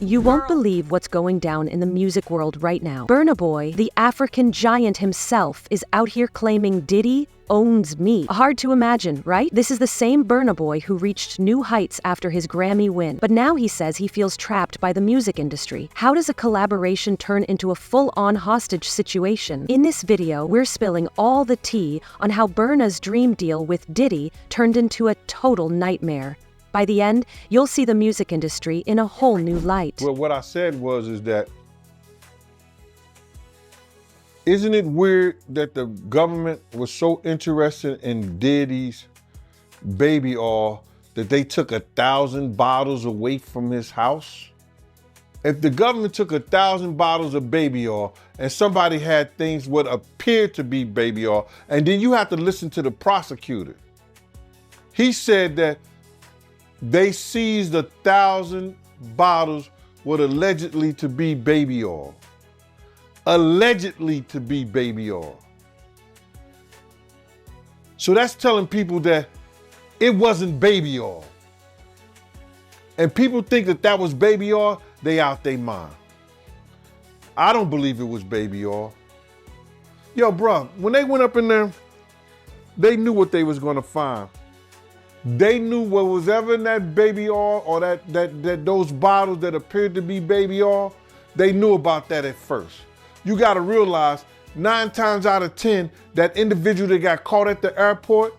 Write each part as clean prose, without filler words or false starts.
You won't believe what's going down in the music world right now. Burna Boy, the African giant himself, is out here claiming Diddy owns me. Hard to imagine, right? This is the same Burna Boy who reached new heights after his Grammy win. But now he says he feels trapped by the music industry. How does a collaboration turn into a full-on hostage situation? In this video, we're spilling all the tea on how Burna's dream deal with Diddy turned into a total nightmare. By the end, you'll see the music industry in a whole new light. Well, what I said is that, isn't it weird that the government was so interested in Diddy's baby oil that they took 1,000 bottles away from his house? If the government took 1,000 bottles of baby oil and somebody had things what appeared to be baby oil, and then you have to listen to the prosecutor. He said that they seized 1,000 bottles what allegedly to be baby oil. Allegedly to be baby oil. So that's telling people that it wasn't baby oil. And people think that that was baby oil, they out their mind. I don't believe it was baby oil. Yo, bro, when they went up in there, they knew what they was gonna find. They knew what was ever in that baby oil or that those bottles that appeared to be baby oil, they knew about that at first. You gotta realize 9 times out of 10, that individual that got caught at the airport,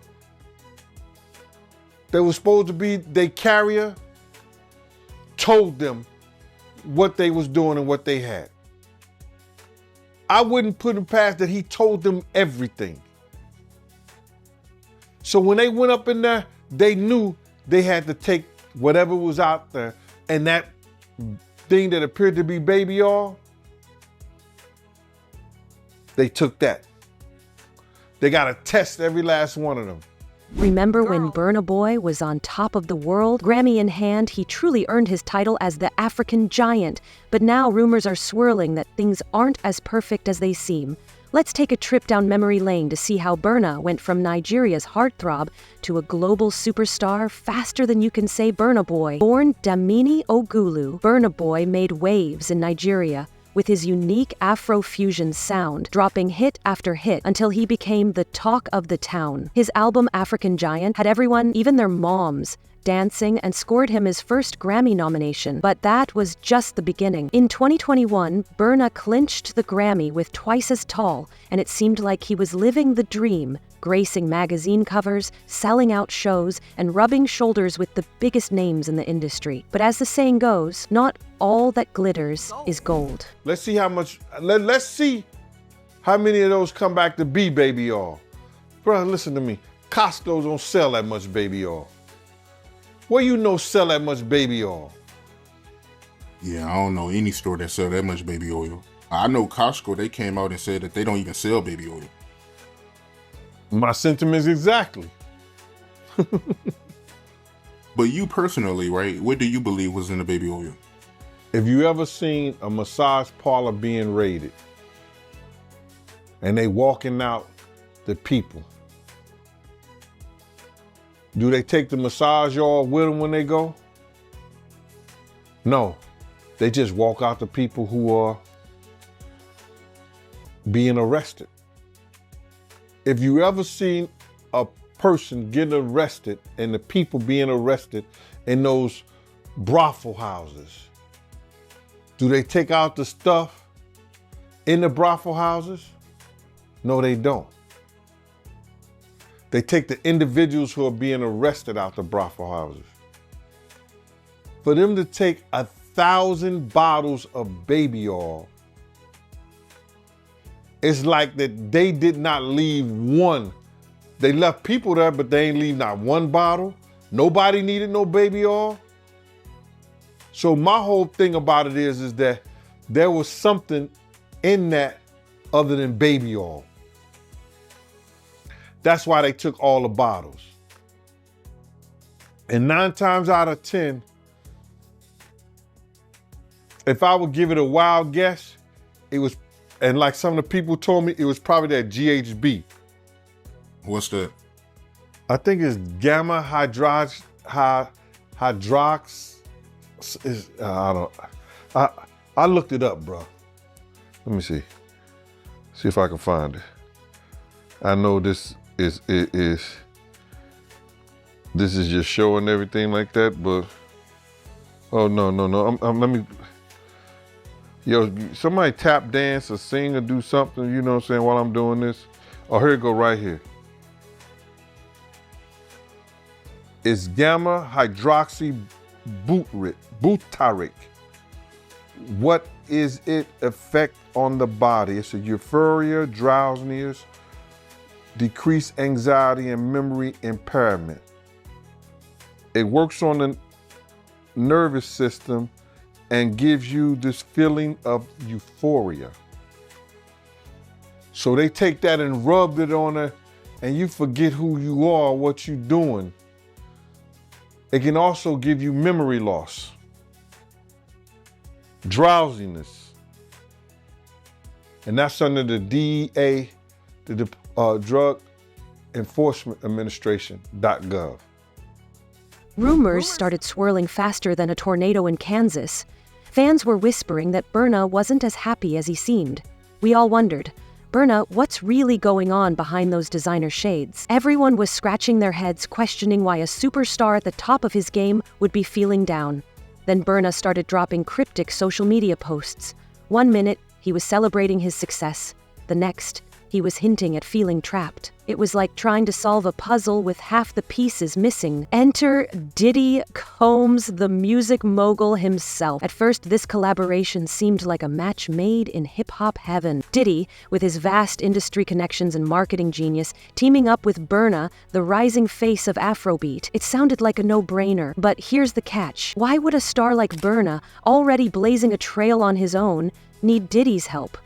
that was supposed to be their carrier, told them what they was doing and what they had. I wouldn't put it past that he told them everything. So when they went up in there, they knew they had to take whatever was out there, and that thing that appeared to be baby oil, they took that. They got to test every last one of them. Remember when Burna Boy was on top of the world? Grammy in hand, he truly earned his title as the African giant. But now rumors are swirling that things aren't as perfect as they seem. Let's take a trip down memory lane to see how Burna went from Nigeria's heartthrob to a global superstar faster than you can say Burna Boy. Born Damini Ogulu, Burna Boy made waves in Nigeria with his unique Afro-fusion sound, dropping hit after hit until he became the talk of the town. His album African Giant had everyone, even their moms, dancing and scored him his first Grammy nomination. But that was just the beginning. In 2021, Burna clinched the Grammy with Twice as Tall, and it seemed like he was living the dream, gracing magazine covers, selling out shows, and rubbing shoulders with the biggest names in the industry. But as the saying goes, not all that glitters is gold. Let's see how much, let's see how many of those come back to be baby oil. Bro, listen to me. Costco don't sell that much baby oil. Where you know sell that much baby oil? Yeah, I don't know any store that sell that much baby oil. I know Costco, they came out and said that they don't even sell baby oil. My sentiments exactly. But you personally, right, what do you believe was in the baby oil? If you ever seen a massage parlor being raided and they walking out the people, do they take the massage oil with them when they go? No, they just walk out the people who are being arrested. If you ever seen a person getting arrested and the people being arrested in those brothel houses, do they take out the stuff in the brothel houses? No, they don't. They take the individuals who are being arrested out the brothel houses. For them to take 1,000 bottles of baby oil, it's like that they did not leave one. They left people there, but they ain't leave not one bottle. Nobody needed no baby oil. So my whole thing about it is that there was something in that other than baby oil. That's why they took all the bottles. And 9 times out of 10, if I would give it a wild guess, it was, and like some of the people told me, it was probably that GHB. What's that? I think it's gamma hydrox, I looked it up, bro. Let me see. See if I can find it. I know this is just showing everything like that, but oh no. Let me. Yo, somebody tap dance or sing or do something, you know what I'm saying, while I'm doing this. Oh, here it go right here. It's gamma hydroxy butyric. What is it effect on the body? It's a euphoria, drowsiness, decreased anxiety, and memory impairment. It works on the nervous system and gives you this feeling of euphoria. So they take that and rub it on her, and you forget who you are, what you're doing. It can also give you memory loss, drowsiness, and that's under the DEA, the Drug Enforcement Administration.gov. Rumors started swirling faster than a tornado in Kansas. Fans were whispering that Burna wasn't as happy as he seemed. We all wondered, Burna, what's really going on behind those designer shades? Everyone was scratching their heads, questioning why a superstar at the top of his game would be feeling down. Then Burna started dropping cryptic social media posts. One minute, he was celebrating his success. The next, he was hinting at feeling trapped. It was like trying to solve a puzzle with half the pieces missing. Enter Diddy Combs, the music mogul himself. At first, this collaboration seemed like a match made in hip-hop heaven. Diddy, with his vast industry connections and marketing genius, teaming up with Burna, the rising face of Afrobeat. It sounded like a no-brainer, but here's the catch. Why would a star like Burna, already blazing a trail on his own, need Diddy's help?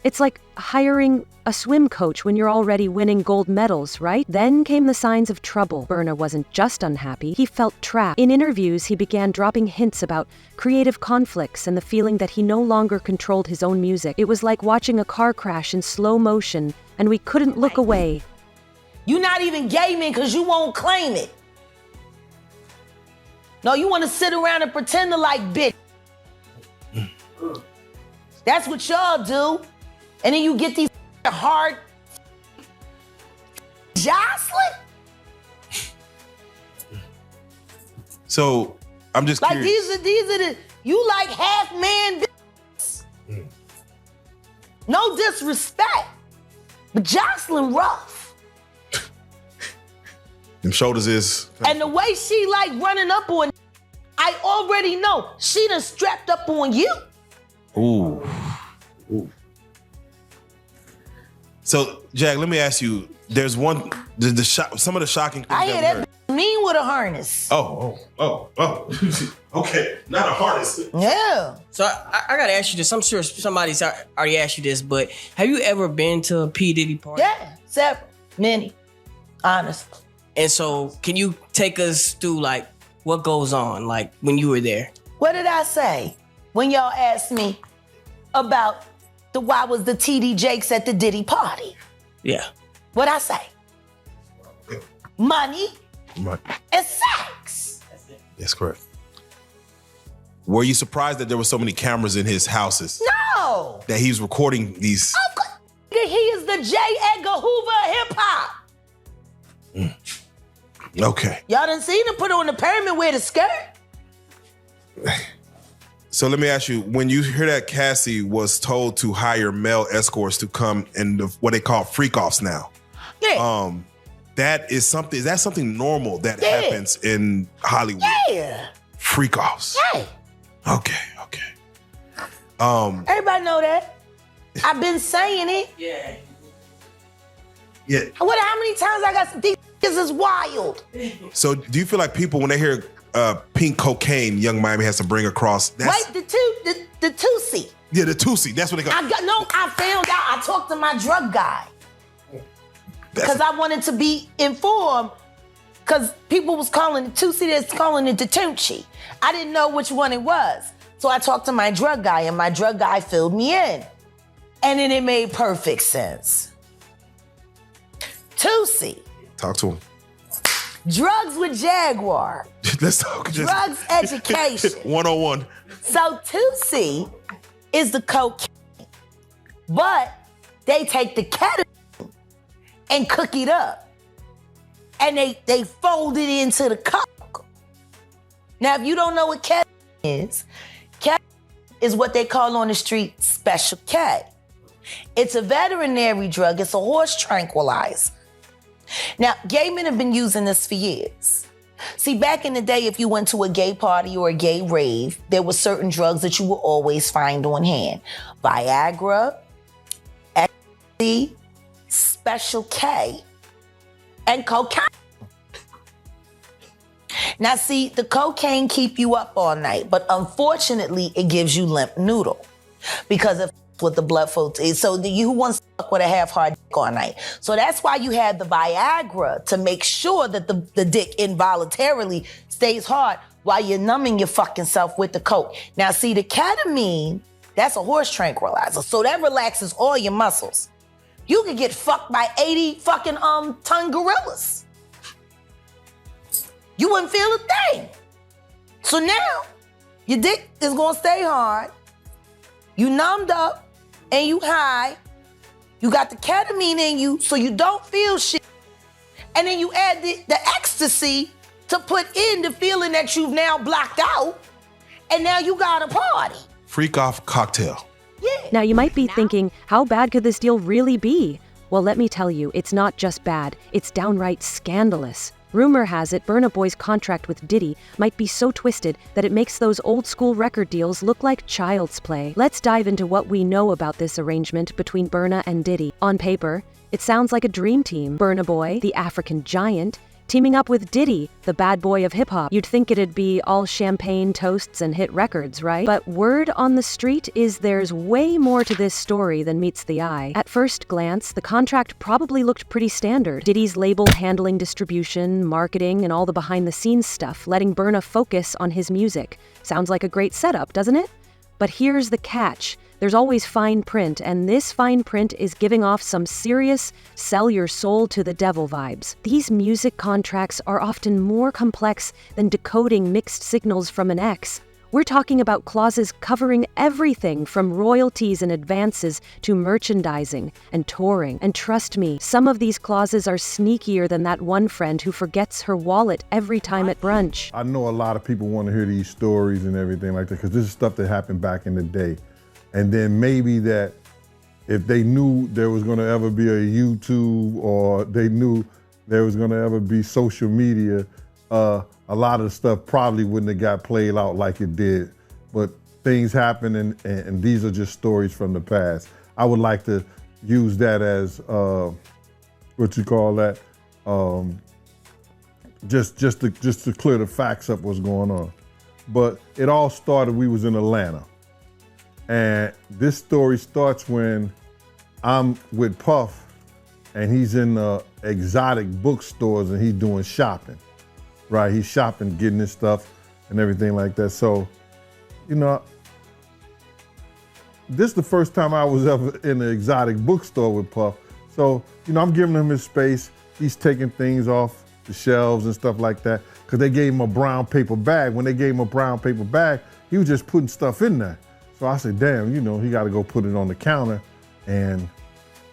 It's like hiring a swim coach when you're already winning gold medals, right? Then came the signs of trouble. Burna wasn't just unhappy, he felt trapped. In interviews, he began dropping hints about creative conflicts and the feeling that he no longer controlled his own music. It was like watching a car crash in slow motion, and we couldn't look away. You're not even gaming because you won't claim it. No, you want to sit around and pretend to like bitch. That's what y'all do. And then you get these hard jostling. So I'm just like curious. these are the you like half man. No disrespect, but jostling rough. Them shoulders is. And the way she like running up on, I already know she done strapped up on you. Ooh. So, Jack, let me ask you. There's some of the shocking things. I hear that mean with a harness. Oh. Okay, not a harness. Yeah. So I gotta ask you this. I'm sure somebody's already asked you this, but have you ever been to a P. Diddy party? Yeah, several, many, honestly. And so, can you take us through like what goes on, like when you were there? What did I say when y'all asked me about why was the TD Jakes at the Diddy party? Yeah. What'd I say? Money Right. and sex. That's correct. Were you surprised that there were so many cameras in his houses? No. That he was recording these? Of course. He is the J. Edgar Hoover of hip-hop. Okay. Y'all done seen him put on the pyramid with a skirt? So let me ask you, when you hear that Cassie was told to hire male escorts to come in what they call freak-offs now. Yeah. Is that something normal that happens in Hollywood? Yeah. Freak-offs. Yeah. Okay. Everybody know that. I've been saying it. Yeah. How many times I got these is wild. So do you feel like people, when they hear pink cocaine, Young Miami has to bring across? Wait, the Tusi. Yeah, the Tusi. That's what they call. I found out. I talked to my drug guy because I wanted to be informed. Because people was calling it Tusi, that's calling it the Tunchi. I didn't know which one it was, so I talked to my drug guy, and my drug guy filled me in, and then it made perfect sense. Tusi. Talk to him. Drugs with Jaguar. Let's talk. Drugs education. 101. So 2C is the cocaine, but they take the ketamine and cook it up. And they fold it into the coke. Now, if you don't know what ketamine is what they call on the street Special K. It's a veterinary drug. It's a horse tranquilizer. Now, gay men have been using this for years. See, back in the day, if you went to a gay party or a gay rave, there were certain drugs that you would always find on hand. Viagra, ecstasy, Special K, and cocaine. Now, see, the cocaine keep you up all night, but unfortunately, it gives you limp noodle because of with the blood flow. So you wants to fuck with a half-hard dick all night. So that's why you have the Viagra to make sure that the dick involuntarily stays hard while you're numbing your fucking self with the coke. Now, see, the ketamine, that's a horse tranquilizer. So that relaxes all your muscles. You could get fucked by 80 fucking ton gorillas. You wouldn't feel a thing. So now, your dick is gonna stay hard. You numbed up and you high. You got the ketamine in you so you don't feel shit. And then you add the ecstasy to put in the feeling that you've now blocked out. And now you got a party. Freak off cocktail. Yeah. Now you might be thinking, how bad could this deal really be? Well, let me tell you, it's not just bad, it's downright scandalous. Rumor has it Burna Boy's contract with Diddy might be so twisted that it makes those old-school record deals look like child's play. Let's dive into what we know about this arrangement between Burna and Diddy. On paper, it sounds like a dream team. Burna Boy, the African giant, teaming up with Diddy, the bad boy of hip-hop. You'd think it'd be all champagne, toasts, and hit records, right? But word on the street is there's way more to this story than meets the eye. At first glance, the contract probably looked pretty standard. Diddy's label handling distribution, marketing, and all the behind-the-scenes stuff, letting Burna focus on his music. Sounds like a great setup, doesn't it? But here's the catch. There's always fine print, and this fine print is giving off some serious sell your soul to the devil vibes. These music contracts are often more complex than decoding mixed signals from an ex. We're talking about clauses covering everything from royalties and advances to merchandising and touring. And trust me, some of these clauses are sneakier than that one friend who forgets her wallet every time at brunch. I know a lot of people want to hear these stories and everything like that because this is stuff that happened back in the day. And then maybe that if they knew there was going to ever be a YouTube or they knew there was going to ever be social media, a lot of the stuff probably wouldn't have got played out like it did. But things happen and these are just stories from the past. I would like to use that as, what you call that, just to clear the facts up what's going on. But it all started, we was in Atlanta. And this story starts when I'm with Puff and he's in the exotic bookstores and he's doing shopping, right? He's shopping, getting his stuff and everything like that. So, you know, this is the first time I was ever in an exotic bookstore with Puff. So, you know, I'm giving him his space. He's taking things off the shelves and stuff like that because they gave him a brown paper bag. When they gave him a brown paper bag, he was just putting stuff in there. So I said, damn, you know, he got to go put it on the counter and,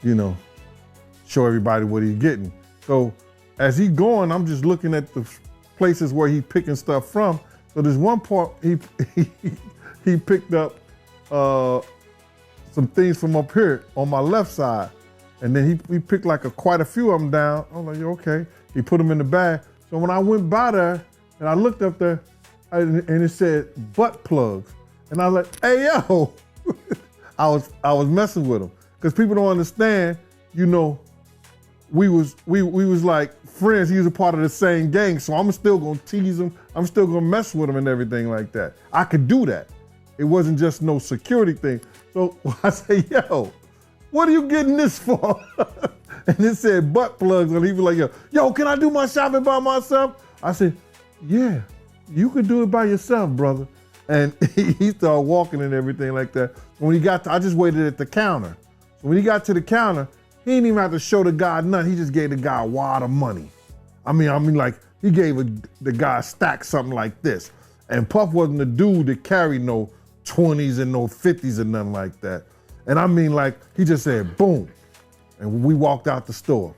you know, show everybody what he's getting. So as he going, I'm just looking at the places where he picking stuff from. So there's one part he picked up some things from up here on my left side. And then he picked like quite a few of them down. I'm like, okay. He put them in the bag. So when I went by there and I looked up there and it said butt plugs. And I was like, hey, yo, I was messing with him. Because people don't understand, you know, we was like friends. He was a part of the same gang. So I'm still gonna tease him. I'm still gonna mess with him and everything like that. I could do that. It wasn't just no security thing. So I say, yo, what are you getting this for? And it said butt plugs. And he was like, yo, can I do my shopping by myself? I said, yeah, you could do it by yourself, brother. And he started walking and everything like that. When he got to, I just waited at the counter. So when he got to the counter, he didn't even have to show the guy nothing. He just gave the guy a wad of money. I mean, like he gave the guy a stack something like this. And Puff wasn't the dude that carried no 20s and no 50s or nothing like that. And I mean, like, he just said, boom. And we walked out the store.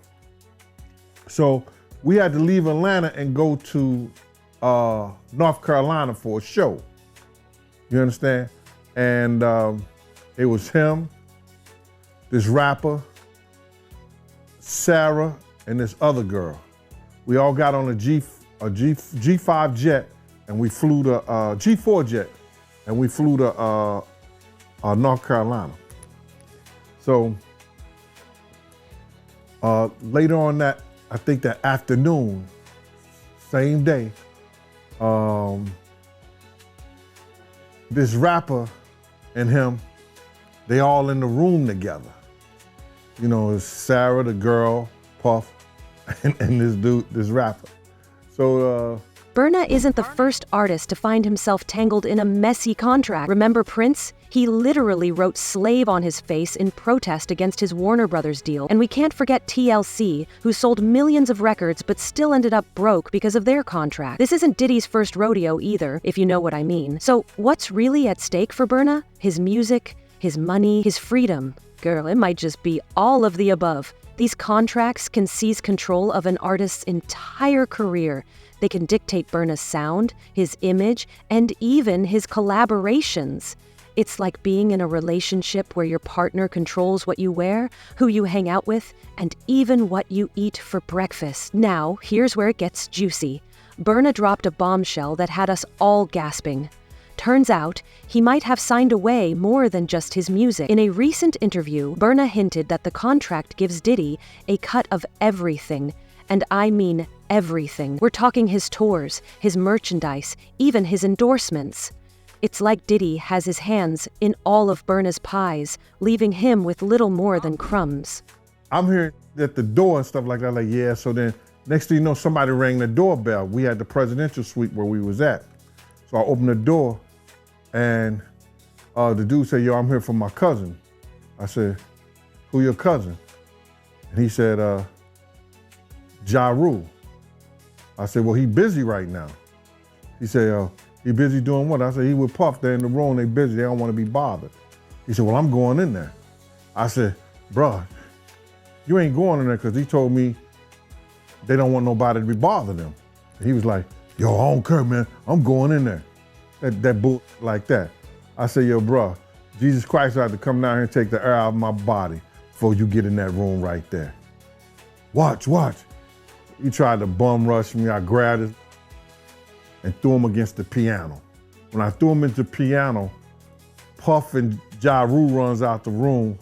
So we had to leave Atlanta and go to North Carolina for a show. You understand? And it was him, this rapper, Sarah, and this other girl. We all got on a G5 jet, and we flew to G4 jet, and we flew to North Carolina. So later on that, I think that afternoon, same day, this rapper and him, they all in the room together. You know, it's Sarah, the girl, Puff, and this dude, this rapper. So Burna isn't the first artist to find himself tangled in a messy contract. Remember Prince? He literally wrote slave on his face in protest against his Warner Brothers deal. And we can't forget TLC, who sold millions of records but still ended up broke because of their contract. This isn't Diddy's first rodeo either, if you know what I mean. So what's really at stake for Burna? His music, his money, his freedom. Girl, it might just be all of the above. These contracts can seize control of an artist's entire career. They can dictate Burna's sound, his image, and even his collaborations. It's like being in a relationship where your partner controls what you wear, who you hang out with, and even what you eat for breakfast. Now, here's where it gets juicy. Burna dropped a bombshell that had us all gasping. Turns out, he might have signed away more than just his music. In a recent interview, Burna hinted that the contract gives Diddy a cut of everything. And I mean everything. We're talking his tours, his merchandise, even his endorsements. It's like Diddy has his hands in all of Burna's pies, leaving him with little more than crumbs. I'm hearing at the door and stuff like that, like, yeah, so then next thing you know, somebody rang the doorbell. We had the presidential suite where we was at. So I opened the door and the dude said, yo, I'm here for my cousin. I said, who your cousin? And he said, Ja Rule. I said, well, he busy right now. He said, he busy doing what? I said, he with Puff, they're in the room, they busy, they don't want to be bothered. He said, well, I'm going in there. I said, bruh, you ain't going in there because he told me they don't want nobody to be bothering them. And he was like, yo, I don't care, man, I'm going in there. That bull like that. I said, yo, bruh, Jesus Christ had to come down here and take the air out of my body before you get in that room right there. Watch. He tried to bum rush me. I grabbed it and threw him against the piano. When I threw him into the piano, Puff and Ja Rule runs out the room.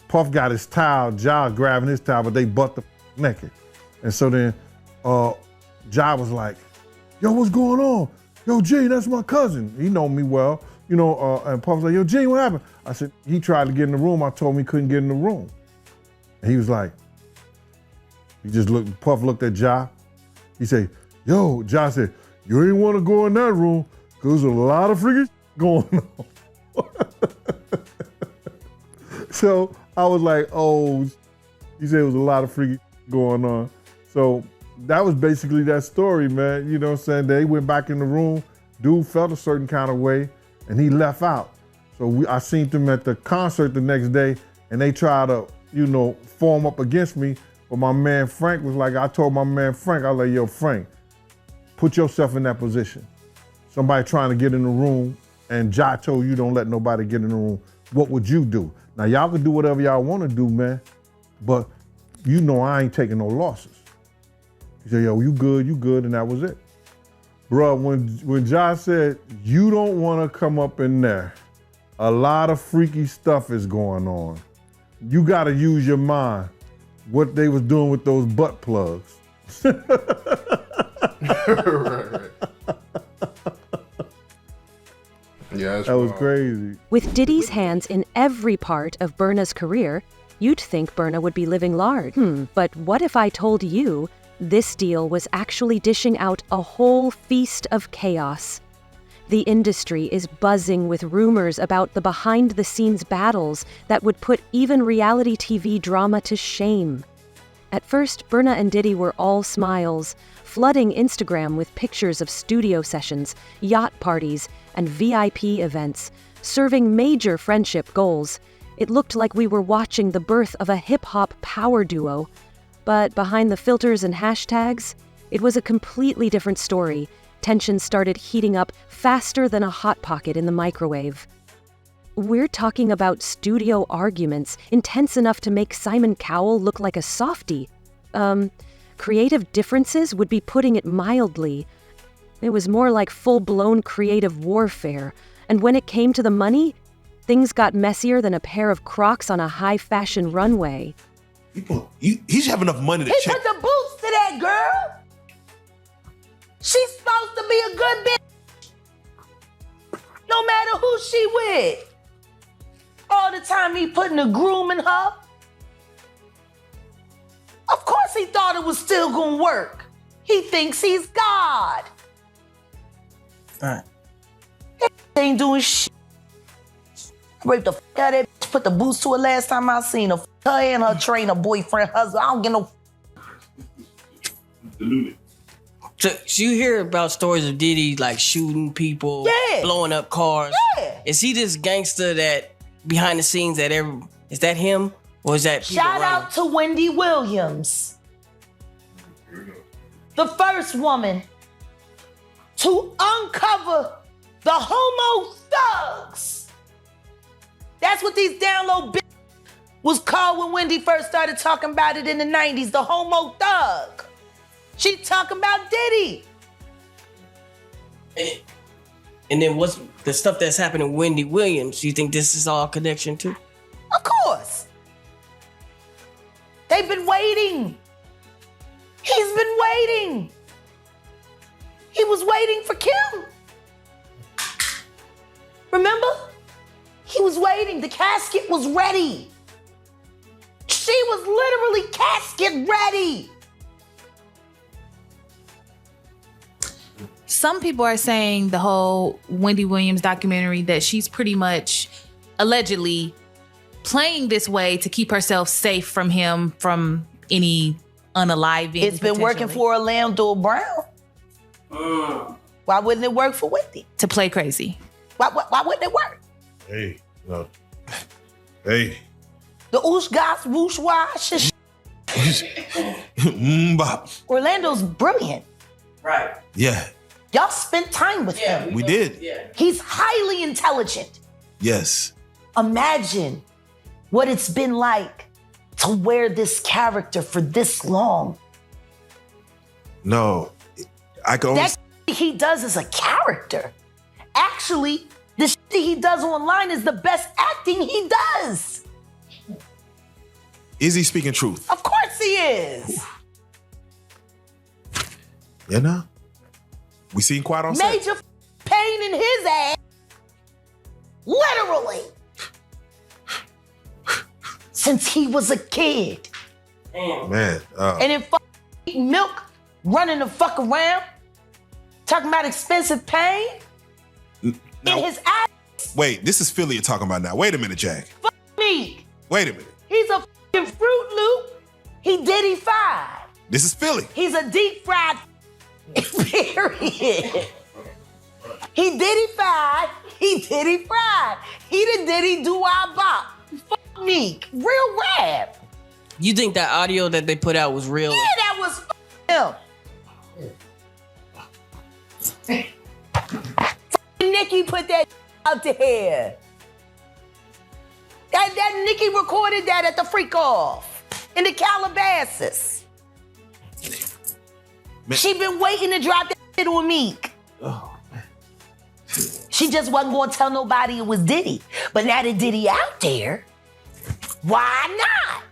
Puff got his towel, Ja grabbing his towel, but they butt the naked. And so then Ja was like, yo, what's going on? Yo, G, that's my cousin. He know me well, you know, and Puff was like, yo, G, what happened? I said, he tried to get in the room. I told him he couldn't get in the room. And he was like, he just looked, Puff looked at Ja. He said, yo, Ja said, you ain't want to go in that room because there's a lot of freaking going on. So I was like, oh, he said it was a lot of freaking going on. So that was basically that story, man. You know what I'm saying? They went back in the room. Dude felt a certain kind of way and he left out. So I seen them at the concert the next day and they tried to, you know, form up against me. But my man Frank was like, I told my man Frank, I was like, yo, Frank, put yourself in that position. Somebody trying to get in the room and Ja told you don't let nobody get in the room. What would you do? Now y'all can do whatever y'all want to do, man, but you know I ain't taking no losses. He said, yo, you good, and that was it. Bruh, when Ja said, you don't want to come up in there, a lot of freaky stuff is going on. You got to use your mind. What they was doing with those butt plugs. right. Yeah, that was crazy. With Diddy's hands in every part of Burna's career, you'd think Burna would be living large. But what if I told you this deal was actually dishing out a whole feast of chaos? The industry is buzzing with rumors about the behind-the-scenes battles that would put even reality TV drama to shame. At first, Burna and Diddy were all smiles, flooding Instagram with pictures of studio sessions, yacht parties, and VIP events, serving major friendship goals. It looked like we were watching the birth of a hip-hop power duo. But behind the filters and hashtags, it was a completely different story. Tension started heating up faster than a Hot Pocket in the microwave. We're talking about studio arguments, intense enough to make Simon Cowell look like a softie. Creative differences would be putting it mildly. It was more like full-blown creative warfare. And when it came to the money, things got messier than a pair of Crocs on a high-fashion runway. He should have enough money to He check. put the boots to that girl. She's supposed to be a good bitch. No matter who she with. All the time he putting a groom in her. Of course he thought it was still gonna work. He thinks he's God. All right. He ain't doing shit. Raped the fuck out of that bitch, put the boots to her last time I seen her. Her and her trainer, boyfriend, husband. I don't get no. So you hear about stories of Diddy like shooting people, Yeah. blowing up cars. Yeah. Is he this gangster that behind the scenes is that him or is that people Shout around out to Wendy Williams, the first woman to uncover the homo thugs. That's what these down low bitches was called when Wendy first started talking about it in the 90s, the homo thug. She talking about Diddy. him? And then what's the stuff that's happening with Wendy Williams? Do you think this is all connection to? Of course. They've been waiting. He's been waiting. He was waiting for Kim. Remember? He was waiting. The casket was ready. She was literally casket ready. Some people are saying the whole Wendy Williams documentary that she's pretty much allegedly playing this way to keep herself safe from him, from any unaliving. It's been working potentially. for Orlando Brown. Why wouldn't it work for Wendy? To play crazy. Why wouldn't it work? Hey, no. Hey. The oosh gosh whoosh wash. and Bop. Orlando's brilliant. Right. Yeah, Y'all spent time with him. we did. Yeah. He's highly intelligent. Yes. Imagine what it's been like to wear this character for this long. No. I can only. That shit he does is a character. Actually, the shit he does online is the best acting he does. Is he speaking truth? Of course he is. You know? We seen Quiet on set. Major pain in his ass. Literally. Since he was a kid. Man. And then eating milk, running the fuck around, talking about expensive pain now, in his ass. wait, this is Philly you're talking about now. Wait a minute, Jack. Me. Wait a minute. He's a fucking Fruit Loop. He Diddy fried. This is Philly. He's a deep fried. Period. He Diddy fried. He Diddy fried. He the Diddy do our bop. Fuck me. Real rap. You think that audio that they put out was real? Yeah, that was him. Nicki put that out there. That Nicki recorded that at the freak off in the Calabasas. Man. She been waiting to drop that shit on Meek. Oh, man. She just wasn't gonna tell nobody it was Diddy. But now that Diddy out there, why not?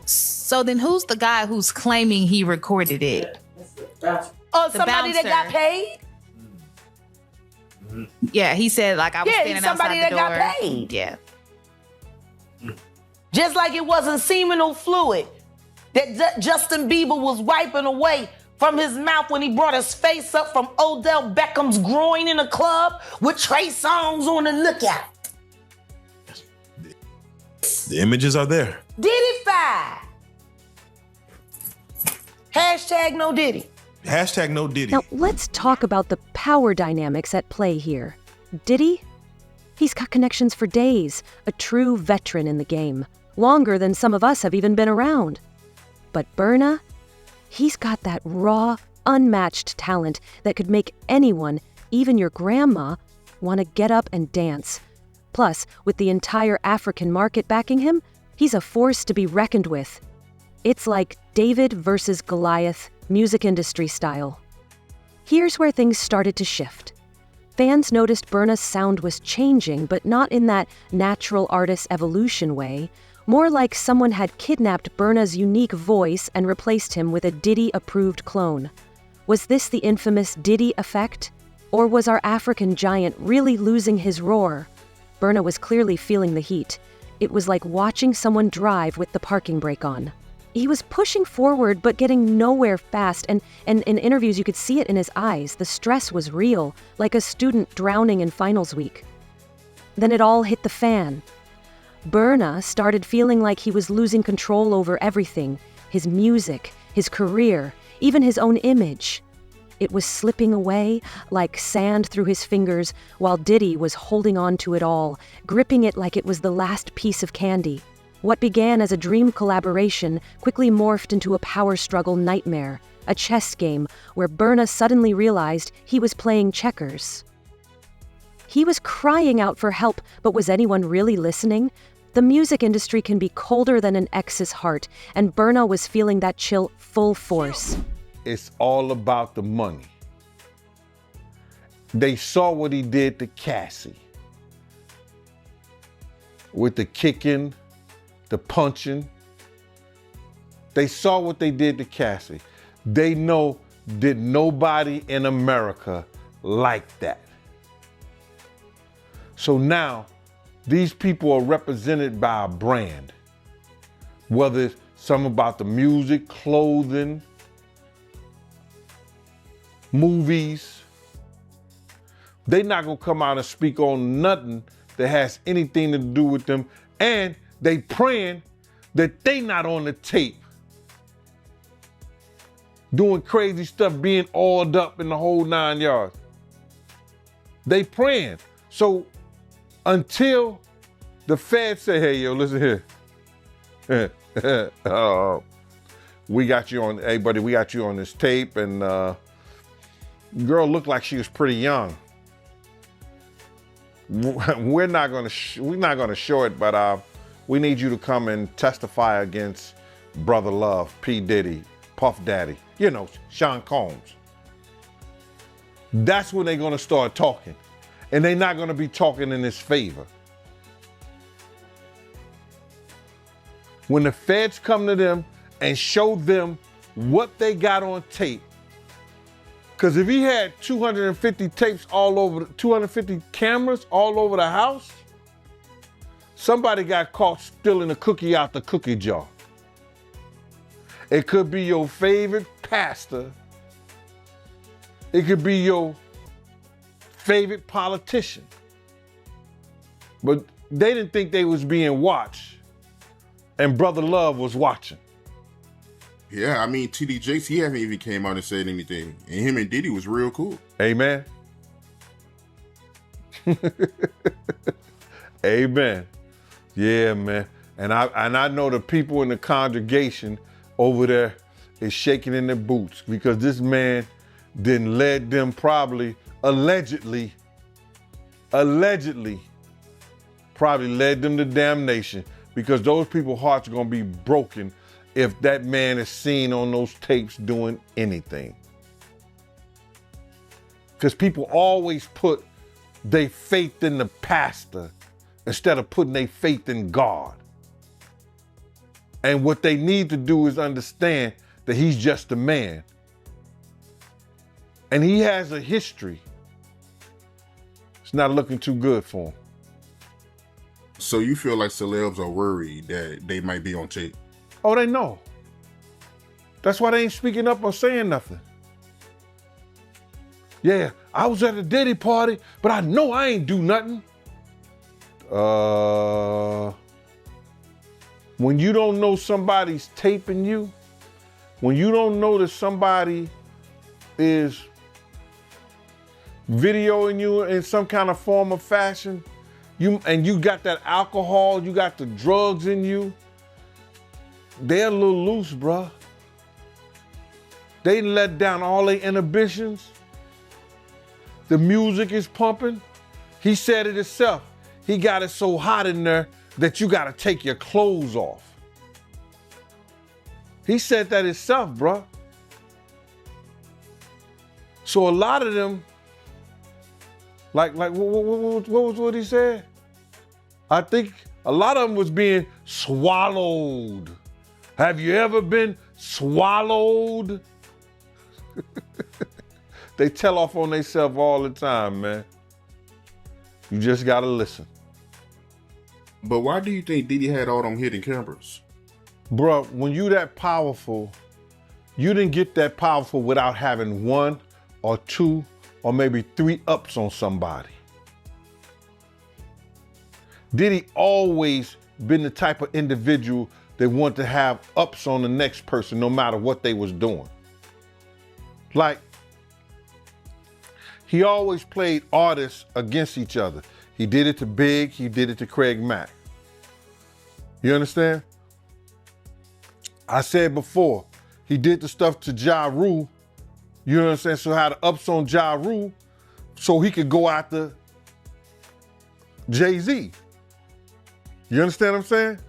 So then who's the guy who's claiming he recorded it? Oh, The somebody that got bouncer. paid? Yeah, he said like I was Yeah, standing somebody outside the that door. got paid. Yeah. Just like it wasn't seminal fluid that Justin Bieber was wiping away from his mouth when he brought his face up from Odell Beckham's groin in a club with Trey Songz on the lookout. The images are there. Diddy five. Hashtag no Diddy. Hashtag no Diddy. Now, let's talk about the power dynamics at play here. Diddy? He's got connections for days, a true veteran in the game, longer than some of us have even been around. But Burna? He's got that raw, unmatched talent that could make anyone, even your grandma, want to get up and dance. Plus, with the entire African market backing him, he's a force to be reckoned with. It's like David versus Goliath, music industry style. Here's where things started to shift. Fans noticed Burna's sound was changing, but not in that natural artist evolution way, more like someone had kidnapped Burna's unique voice and replaced him with a Diddy-approved clone. Was this the infamous Diddy effect? Or was our African giant really losing his roar? Burna was clearly feeling the heat. It was like watching someone drive with the parking brake on. He was pushing forward but getting nowhere fast, and in interviews you could see it in his eyes. The stress was real, like a student drowning in finals week. Then it all hit the fan. Burna started feeling like he was losing control over everything, his music, his career, even his own image. It was slipping away like sand through his fingers, while Diddy was holding on to it all, gripping it like it was the last piece of candy. What began as a dream collaboration quickly morphed into a power struggle nightmare, a chess game where Burna suddenly realized he was playing checkers. He was crying out for help, but was anyone really listening? The music industry can be colder than an ex's heart, and Burna was feeling that chill full force. It's all about the money. They saw what he did to Cassie. With the kicking, the punching. They saw what they did to Cassie. They know that nobody in America liked that. So now, these people are represented by a brand. Whether it's something about the music, clothing, movies. They're not gonna come out and speak on nothing that has anything to do with them. And they praying that they not on the tape doing crazy stuff, being oiled up in the whole 9 yards. They praying. So until the feds say, hey, yo, listen here. We got you on, hey, buddy, we got you on this tape, and girl looked like she was pretty young. We're not gonna show it, but we need you to come and testify against Brother Love, P. Diddy, Puff Daddy, you know, Sean Combs. That's when they're gonna start talking. And they're not gonna be talking in his favor. When the feds come to them and show them what they got on tape, because if he had 250 tapes all over, 250 cameras all over the house, somebody got caught stealing a cookie out the cookie jar. It could be your favorite pastor. It could be your favorite politician. But they didn't think they was being watched. And Brother Love was watching. Yeah, I mean, TD Jakes, he haven't even came out and said anything. And him and Diddy was real cool. Amen. Amen. Yeah, man. And I know the people in the congregation over there is shaking in their boots because this man then led them probably, allegedly probably led them to damnation, because those people's hearts are gonna be broken if that man is seen on those tapes doing anything. Because people always put their faith in the pastor instead of putting their faith in God. And what they need to do is understand that he's just a man. And he has a history. It's not looking too good for him. So you feel like celebs are worried that they might be on tape? Oh, they know. That's why they ain't speaking up or saying nothing. Yeah, I was at a Diddy party, but I know I ain't do nothing. When you don't know somebody's taping you, when you don't know that somebody is videoing you in some kind of form or fashion, you got that alcohol, you got the drugs in you, they're a little loose, bruh. They let down all their inhibitions. The music is pumping. He said it himself. He got it so hot in there that you gotta take your clothes off. He said that himself, bruh. So a lot of them, like what he said? I think a lot of them was being swallowed. Have you ever been swallowed? They tell off on themselves all the time, man. You just gotta listen. But why do you think Diddy had all them hidden cameras? Bruh, when you that powerful, you didn't get that powerful without having 1 or 2 or maybe 3 ups on somebody. Diddy always been the type of individual that want to have ups on the next person no matter what they was doing. Like, he always played artists against each other. He did it to Big, he did it to Craig Mack. You understand? I said before, he did the stuff to Ja Rule, you know what I'm saying? So had the ups on Ja Rule so he could go after Jay-Z. You understand what I'm saying?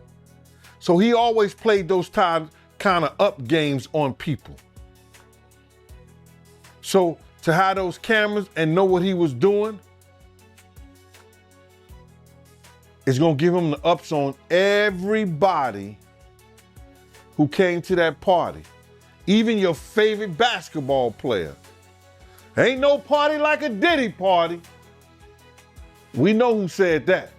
So he always played those kind of up games on people. So to have those cameras and know what he was doing, it's gonna give him the ups on everybody who came to that party. Even your favorite basketball player. Ain't no party like a Diddy party. We know who said that.